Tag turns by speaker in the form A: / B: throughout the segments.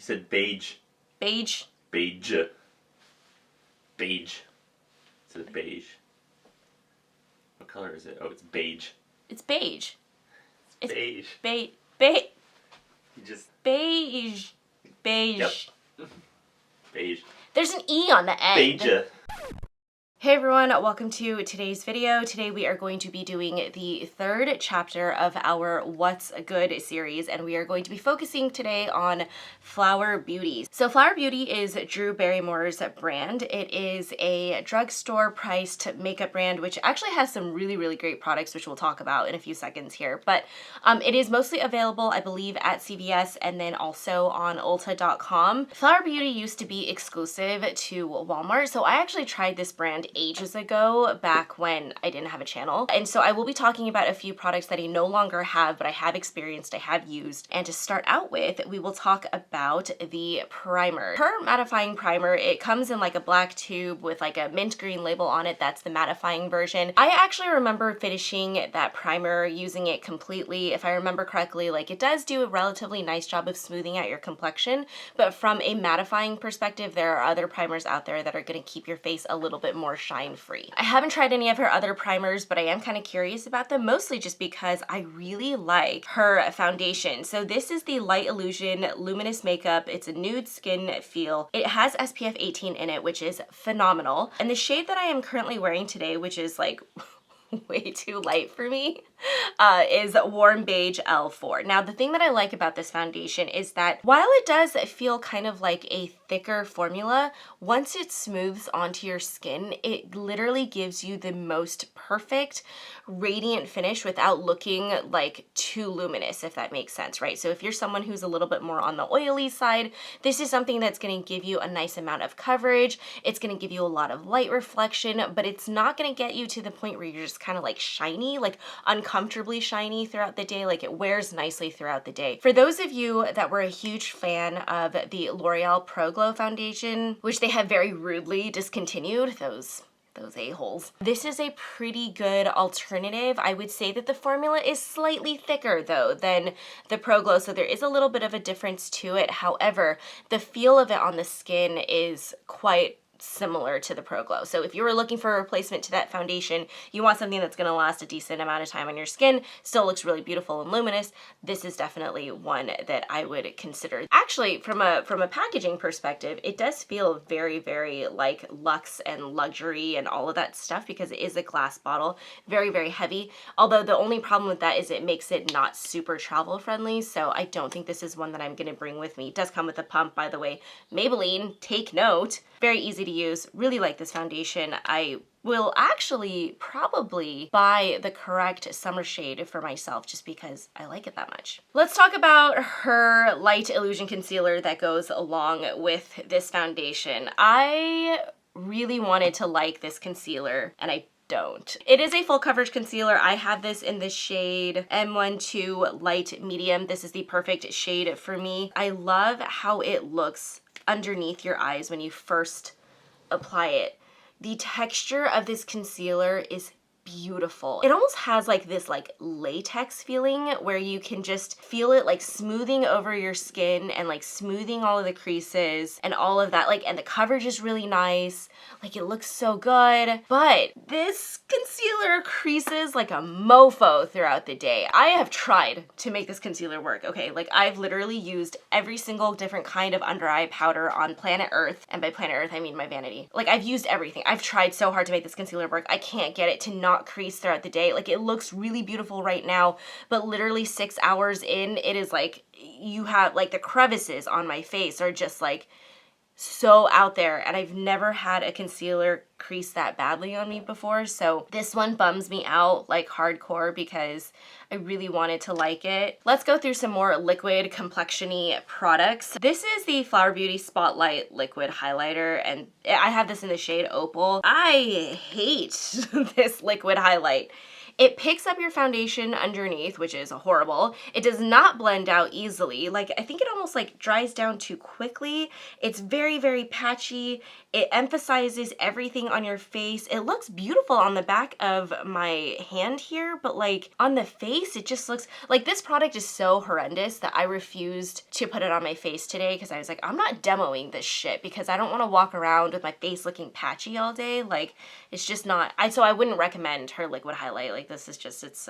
A: said beige.
B: Beige?
A: Beige. Beige. It said beige. What color is it? Oh, it's beige.
B: It's beige.
A: It's beige.
B: Beige.
A: You just...
B: Beige. Beige.
A: Yep. Beige.
B: There's an E on the end.
A: Beige.
B: Hey everyone, welcome to today's video. Today we are going to be doing the third chapter of our What's Good series, and we are going to be focusing today on Flower Beauty. So Flower Beauty is Drew Barrymore's brand. It is a drugstore priced makeup brand, which actually has some really great products, which we'll talk about in a few seconds here. But it is mostly available, I believe, at CVS and then also on Ulta.com. Flower Beauty used to be exclusive to Walmart, so I actually tried this brand ages ago, back when I didn't have a channel. And so I will be talking about a few products that I no longer have, but I have experienced, I have used. And to start out with, we will talk about the primer. Her mattifying primer, it comes in like a black tube with like a mint green label on it. That's the mattifying version. I actually remember finishing that primer, using it completely. If I remember correctly, like it does do a relatively nice job of smoothing out your complexion, but from a mattifying perspective, there are other primers out there that are going to keep your face a little bit more shine free. I haven't tried any of her other primers, but I am kind of curious about them, mostly just because I really like her foundation. So this is the Light Illusion Luminous Makeup. It's a nude skin feel. It has SPF 18 in it, which is phenomenal. And the shade that I am currently wearing today, which is like way too light for me, is Warm Beige L4. Now, the thing that I like about this foundation is that while it does feel kind of like a thicker formula, once it smooths onto your skin, it literally gives you the most perfect radiant finish without looking like too luminous, if that makes sense, right? So if you're someone who's a little bit more on the oily side, this is something that's going to give you a nice amount of coverage. It's going to give you a lot of light reflection, but it's not going to get you to the point where you're just kind of like shiny, like uncomfortably shiny throughout the day. Like it wears nicely throughout the day. For those of you that were a huge fan of the L'Oreal Pro Glow foundation, which they have very rudely discontinued, those a-holes. This is a pretty good alternative. I would say that the formula is slightly thicker though than the Pro Glow, so there is a little bit of a difference to it. However, the feel of it on the skin is quite similar to the Pro Glow. So if you were looking for a replacement to that foundation, you want something that's going to last a decent amount of time on your skin, still looks really beautiful and luminous, this is definitely one that I would consider. Actually, from a packaging perspective, it does feel very like luxe and luxury and all of that stuff because it is a glass bottle, very heavy. Although the only problem with that is it makes it not super travel friendly, so I don't think this is one that I'm going to bring with me. It does come with a pump, by the way. Maybelline, take note. Very easy to use. Really like this foundation. I will actually probably buy the correct summer shade for myself just because I like it that much. Let's talk about her Light Illusion Concealer that goes along with this foundation. I really wanted to like this concealer and I don't. It is a full coverage concealer. I have this in the shade M12 Light Medium. This is the perfect shade for me. I love how it looks underneath your eyes when you first apply it. The texture of this concealer is beautiful. It almost has like this like latex feeling where you can just feel it like smoothing over your skin and like smoothing all of the creases and all of that, like, and the coverage is really nice. Like it looks so good, but this concealer creases like a mofo throughout the day. I have tried to make this concealer work, okay? Like I've literally used every single different kind of under eye powder on planet Earth, and by planet Earth I mean my vanity. Like I've used everything. I've tried so hard to make this concealer work. I can't get it to not crease throughout the day. Like it looks really beautiful right now, but literally 6 hours in, it is like you have like the crevices on my face are just like so out there, and I've never had a concealer crease that badly on me before, so this one bums me out like hardcore because I really wanted to like it. Let's go through some more liquid complexion-y products. This is the Flower Beauty Spotlight Liquid Highlighter, and I have this in the shade Opal. I hate this liquid highlight. It picks up your foundation underneath, which is horrible. It does not blend out easily. Like, I think it almost like dries down too quickly. It's very, very patchy. It emphasizes everything on your face. It looks beautiful on the back of my hand here, but like on the face, it just looks like this product is so horrendous that I refused to put it on my face today because I was like, I'm not demoing this shit because I don't want to walk around with my face looking patchy all day. Like, it's just not, so I wouldn't recommend her liquid highlight. Like, this is just, it's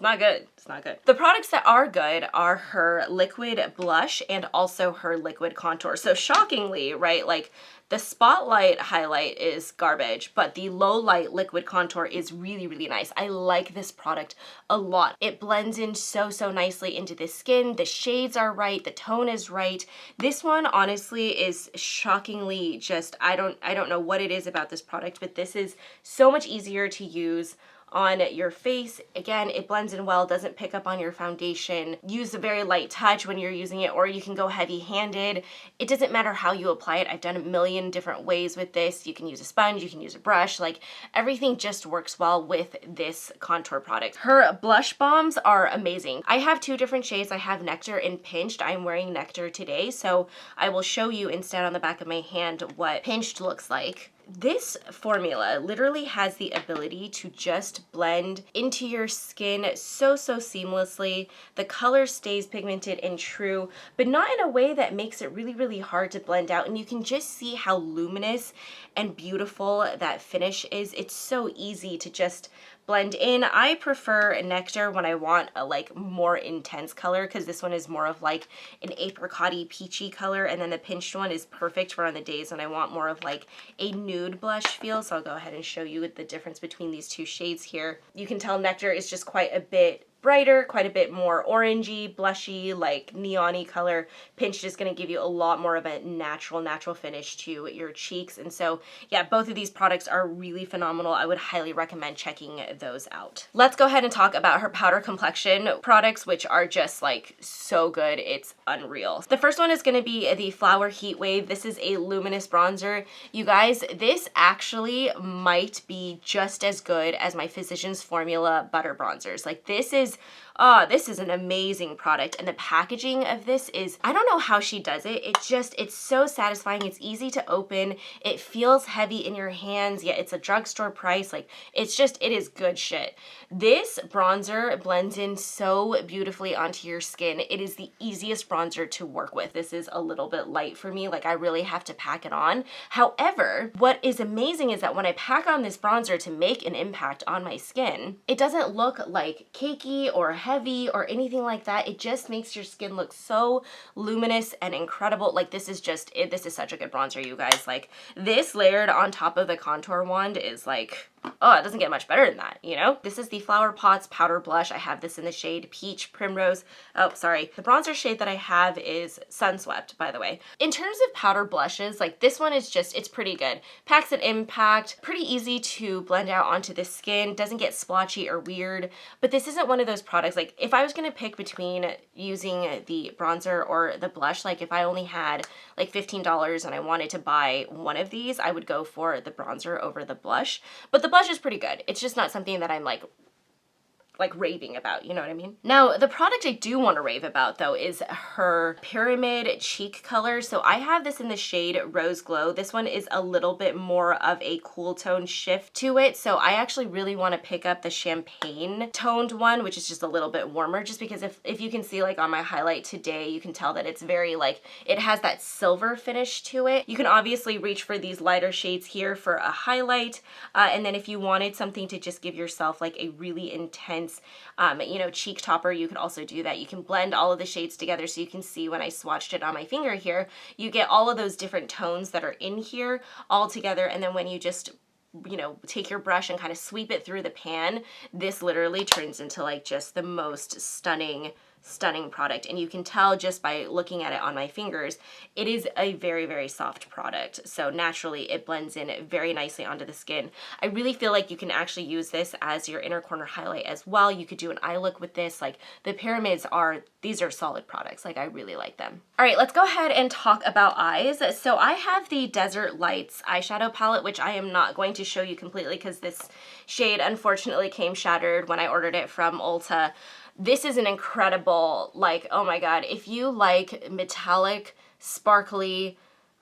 B: not good. It's not good. The products that are good are her liquid blush and also her liquid contour. So shockingly, right, like the Spotlight highlight is garbage, but the Lowlight liquid contour is really, really nice. I like this product a lot. It blends in so, so nicely into the skin. The shades are right. The tone is right. This one, honestly, is shockingly just, I don't know what it is about this product, but this is so much easier to use on your face. Again, it blends in well, doesn't pick up on your foundation. Use a very light touch when you're using it, or you can go heavy-handed. It doesn't matter how you apply it. I've done a million different ways with this. You can use a sponge, you can use a brush, like everything just works well with this contour product. Her blush bombs are amazing. I have two different shades. I have Nectar and Pinched. I'm wearing Nectar today, so I will show you instead on the back of my hand what Pinched looks like. This formula literally has the ability to just blend into your skin so, so seamlessly. The color stays pigmented and true, but not in a way that makes it really, really hard to blend out. And you can just see how luminous and beautiful that finish is. It's so easy to just blend in. I prefer Nectar when I want a like more intense color, because this one is more of like an apricot-y peachy color, and then the Pinched one is perfect for on the days when I want more of like a nude blush feel. So I'll go ahead and show you the difference between these two shades here. You can tell Nectar is just quite a bit brighter, quite a bit more orangey, blushy, like neon-y color. Pinched is going to give you a lot more of a natural finish to your cheeks. And so, yeah, both of these products are really phenomenal. I would highly recommend checking those out. Let's go ahead and talk about her powder complexion products, which are just like so good. It's unreal. The first one is going to be the Flower Heatwave. This is a luminous bronzer. You guys, this actually might be just as good as my Physicians Formula butter bronzers. Like, this is an amazing product, and the packaging of this is, I don't know how she does it. It's so satisfying. It's easy to open. It feels heavy in your hands, yet it's a drugstore price. Like, it is good shit. This bronzer blends in so beautifully onto your skin. It is the easiest bronzer to work with. This is a little bit light for me. Like, I really have to pack it on. However, what is amazing is that when I pack on this bronzer to make an impact on my skin, it doesn't look like cakey or heavy or anything like that. It just makes your skin look so luminous and incredible. Like, this is such a good bronzer, you guys. Like, this layered on top of the contour wand is like, oh, it doesn't get much better than that, you know? This is the Flower Pots Powder Blush. I have this in the shade Peach Primrose. Oh, sorry. The bronzer shade that I have is Sunswept, by the way. In terms of powder blushes, like, this one is just, it's pretty good. Packs an impact, pretty easy to blend out onto the skin, doesn't get splotchy or weird, but this isn't one of those products, like, if I was gonna pick between using the bronzer or the blush, like, if I only had like $15 and I wanted to buy one of these, I would go for the bronzer over the blush. But the blush is pretty good. It's just not something that I'm like raving about, you know what I mean? Now, the product I do want to rave about, though, is her Pyramid Cheek Color. So I have this in the shade Rose Glow. This one is a little bit more of a cool tone shift to it. So I actually really want to pick up the champagne toned one, which is just a little bit warmer, just because if you can see, like, on my highlight today, you can tell that it's very, like, it has that silver finish to it. You can obviously reach for these lighter shades here for a highlight. And then if you wanted something to just give yourself, like, a really intense you know, cheek topper, you could also do that. You can blend all of the shades together, so you can see when I swatched it on my finger here, you get all of those different tones that are in here all together, and then when you just, you know, take your brush and kind of sweep it through the pan, this literally turns into like just the most stunning stunning product. And you can tell just by looking at it on my fingers, it is a very, very soft product. So naturally it blends in very nicely onto the skin. I really feel like you can actually use this as your inner corner highlight as well. You could do an eye look with this. Like the Pyramids these are solid products. Like I really like them. All right, let's go ahead and talk about eyes. So I have the Desert Lights eyeshadow palette, which I am not going to show you completely because this shade unfortunately came shattered when I ordered it from Ulta. This is an incredible, like, oh my God, if you like metallic, sparkly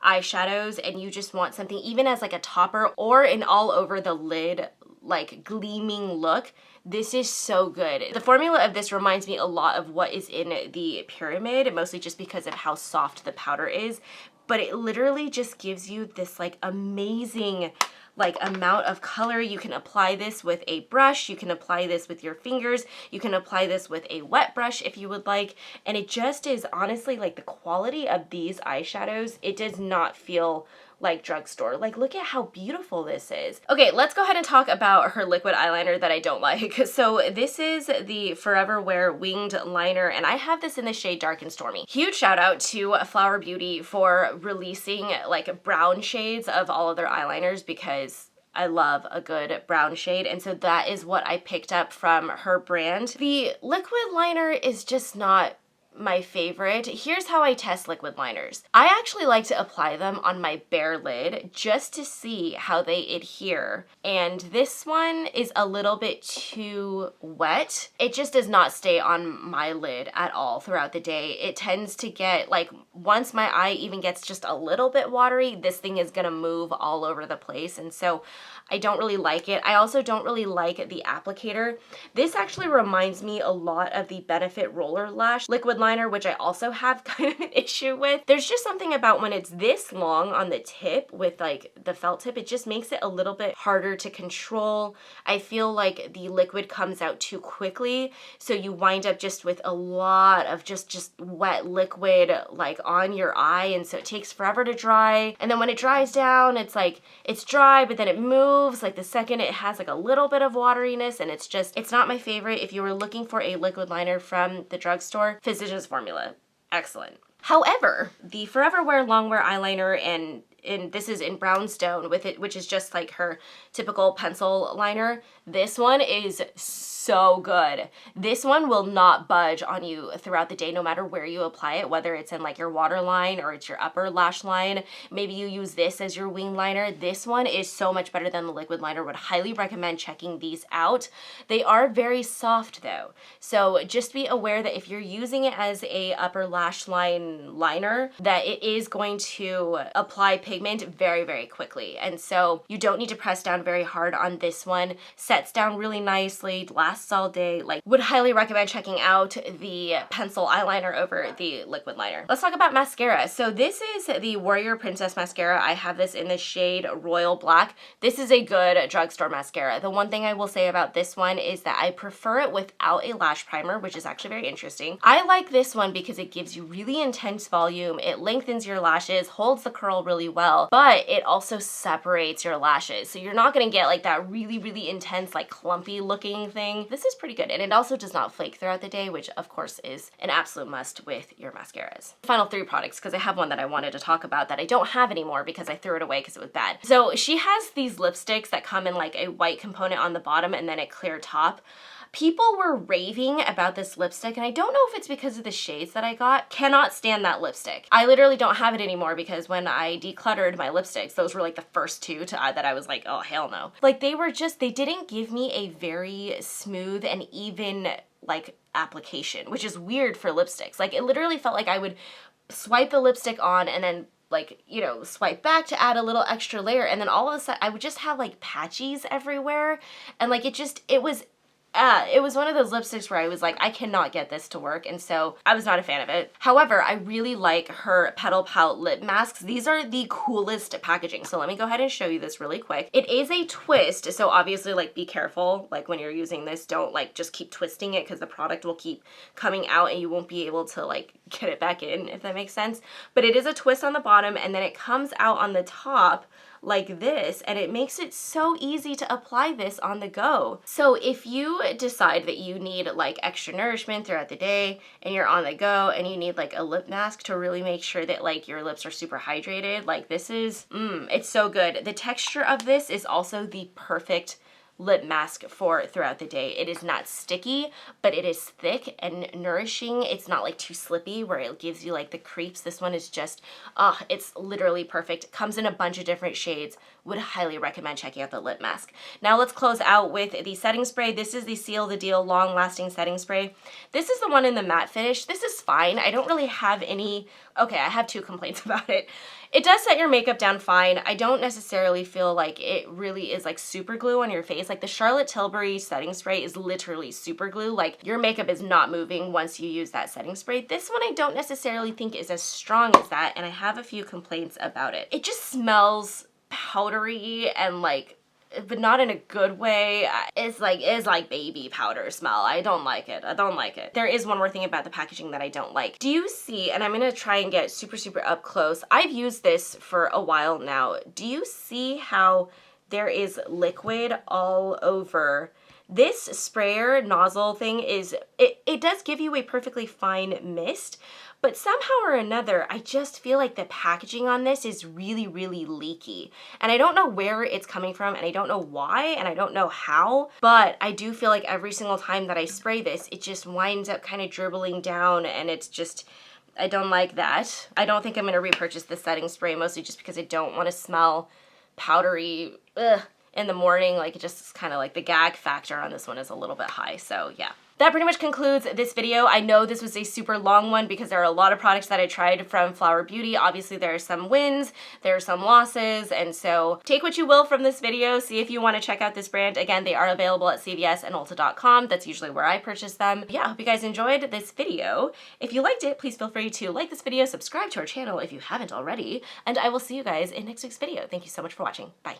B: eyeshadows and you just want something even as like a topper or an all over the lid, like gleaming look, this is so good. The formula of this reminds me a lot of what is in the Pyramid, mostly just because of how soft the powder is, but it literally just gives you this like amazing like amount of color. You can apply this with a brush, you can apply this with your fingers, you can apply this with a wet brush if you would like, and it just is honestly like the quality of these eyeshadows, it does not feel like drugstore. Like look at how beautiful this is. Okay, let's go ahead and talk about her liquid eyeliner that I don't like. So this is the Forever Wear Winged Liner, and I have this in the shade Dark and Stormy. Huge shout out to Flower Beauty for releasing like brown shades of all of their eyeliners because I love a good brown shade, and so that is what I picked up from her brand. The liquid liner is just not my favorite. Here's how I test liquid liners. I actually like to apply them on my bare lid just to see how they adhere. And this one is a little bit too wet. It just does not stay on my lid at all throughout the day. It tends to get like, once my eye even gets just a little bit watery, this thing is gonna move all over the place. And so I don't really like it. I also don't really like the applicator. This actually reminds me a lot of the Benefit Roller Lash liquid liner, which I also have kind of an issue with. There's just something about when it's this long on the tip with like the felt tip, it just makes it a little bit harder to control. I feel like the liquid comes out too quickly, so you wind up just with a lot of just wet liquid like on your eye, and so it takes forever to dry. And then when it dries down, it's like, it's dry, but then it moves. Like the second it has like a little bit of wateriness, and it's not my favorite. If you were looking for a liquid liner from the drugstore, Physicians Formula, excellent. However, the Forever Wear Longwear eyeliner, and this is in Brownstone with it, which is just like her typical pencil liner. This one is so good. This one will not budge on you throughout the day, no matter where you apply it, whether it's in like your waterline or it's your upper lash line. Maybe you use this as your wing liner. This one is so much better than the liquid liner. Would highly recommend checking these out. They are very soft though. So just be aware that if you're using it as a upper lash line liner, that it is going to apply pigment very, very quickly. And so you don't need to press down very hard on this one. Sets down really nicely, lasts all day. Like, would highly recommend checking out the pencil eyeliner over the liquid liner. Let's talk about mascara. So this is the Warrior Princess Mascara. I have this in the shade Royal Black. This is a good drugstore mascara. The one thing I will say about this one is that I prefer it without a lash primer, which is actually very interesting. I like this one because it gives you really intense volume. It lengthens your lashes, holds the curl really well, but it also separates your lashes. So you're not gonna get like that really, really intense, like clumpy looking thing. This is pretty good. And it also does not flake throughout the day, which of course is an absolute must with your mascaras. Final three products, because I have one that I wanted to talk about that I don't have anymore because I threw it away because it was bad. So she has these lipsticks that come in like a white component on the bottom and then a clear top. People were raving about this lipstick, and I don't know if it's because of the shades that I got. Cannot stand that lipstick. I literally don't have it anymore because when I decluttered my lipsticks, those were like the first two to that I was like, oh hell no. Like they didn't give me a very smooth and even like application, which is weird for lipsticks. Like it literally felt like I would swipe the lipstick on and then like, you know, swipe back to add a little extra layer, and then all of a sudden I would just have like patches everywhere, and like it was one of those lipsticks where I was like, I cannot get this to work, and so I was not a fan of it. However, I really like her Petal Pout lip masks. These are the coolest packaging. So let me go ahead and show you this really quick. It is a twist, so obviously like be careful. Like when you're using this, don't like just keep twisting it because the product will keep coming out and you won't be able to like get it back in, if that makes sense. But it is a twist on the bottom, and then it comes out on the top like this, and it makes it so easy to apply this on the go. So if you decide that you need like extra nourishment throughout the day and you're on the go and you need like a lip mask to really make sure that like your lips are super hydrated, like this is, it's so good. The texture of this is also the perfect lip mask for throughout the day. It is not sticky, but it is thick and nourishing. It's not like too slippy where it gives you like the creeps. This one is just, it's literally perfect. Comes in a bunch of different shades. Would highly recommend checking out the lip mask. Now let's close out with the setting spray. This is the Seal the Deal Long Lasting Setting Spray. This is the one in the matte finish. This is fine. I don't really have any, okay, I have 2 complaints about it. It does set your makeup down fine. I don't necessarily feel like it really is like super glue on your face. Like the Charlotte Tilbury setting spray is literally super glue. Like your makeup is not moving once you use that setting spray. This one I don't necessarily think is as strong as that, and I have a few complaints about it. It just smells powdery and like, but not in a good way. It's like baby powder smell. I don't like it. I don't like it. There is one more thing about the packaging that I don't like. Do you see, and I'm gonna try and get super, super up close. I've used this for a while now. Do you see how there is liquid all over? This sprayer nozzle thing is, it does give you a perfectly fine mist, but somehow or another, I just feel like the packaging on this is really, really leaky. And I don't know where it's coming from, and I don't know why, and I don't know how, but I do feel like every single time that I spray this, it just winds up kind of dribbling down, and it's just, I don't like that. I don't think I'm gonna repurchase this setting spray, mostly just because I don't want to smell powdery, in the morning. Like it just kind of like the gag factor on this one is a little bit high, so yeah. That pretty much concludes this video. I know this was a super long one because there are a lot of products that I tried from Flower Beauty. Obviously there are some wins, there are some losses, and so take what you will from this video. See if you want to check out this brand. Again, they are available at CVS and Ulta.com. That's usually where I purchase them. Yeah, I hope you guys enjoyed this video. If you liked it, please feel free to like this video, subscribe to our channel if you haven't already, and I will see you guys in next week's video. Thank you so much for watching. Bye.